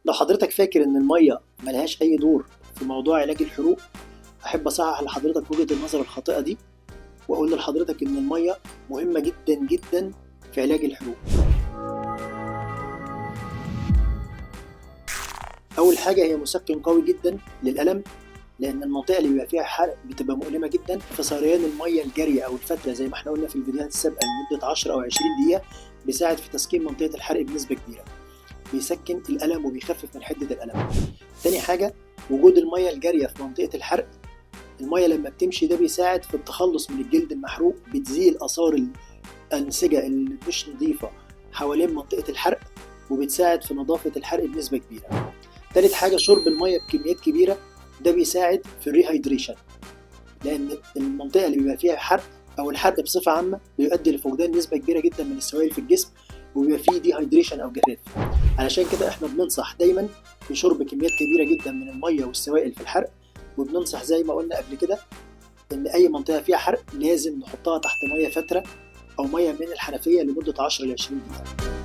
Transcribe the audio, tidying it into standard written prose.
لو حضرتك فاكر إن المَيّة ما لهاش أي دور في موضوع علاج الحروق، أحب أصحح لحضرتك وجهة النظر الخاطئة دي، وأقول لحضرتك إن المَيّة مهمة جدًا، جدًا في علاج الحروق. أول حاجة هي مسكن قوي جدًا للألم، لأن المنطقة اللي بيبقى فيها حرق بتبقى مؤلمة جدًا، فسريان المَيّة الجارية أو الفترة زي ما إحنا قلنا في الفيديوهات السابقة لمدة 10 أو 20 دقيقة بيساعد في تسكين منطقة الحرق بنسبة كبيرة. بيسكن الألم وبيخفف من حدة الألم. تاني حاجة وجود المَيّة الجارية في منطقة الحرق، المَيّة لما بتمشي ده بيساعد في التخلص من الجلد المحروق، بتزيل آثار الأنسجة اللي مش نضيفة حوالين منطقة الحرق، وبتساعد في نظافة الحرق بنسبة كبيرة. تالت حاجة شرب المَيّة بكميات كبيرة ده بيساعد في الريهايدريشن، لأن المنطقة اللي بيبقى فيها حرق أو الحرق بصفة عامة بيؤدي لفقدان نسبة كبيرة جدا من السوائل في الجسم، وبيبقى فيه ديهايدريشن أو جفاف. علشان كده احنا بننصح دايما بشرب كميات كبيرة جدا من المية والسوائل في الحرق، وبننصح زي ما قلنا قبل كده إن أي منطقة فيها حرق لازم نحطها تحت مية فترة أو مية من الحنفية لمدة 10 ل 20 دقيقة.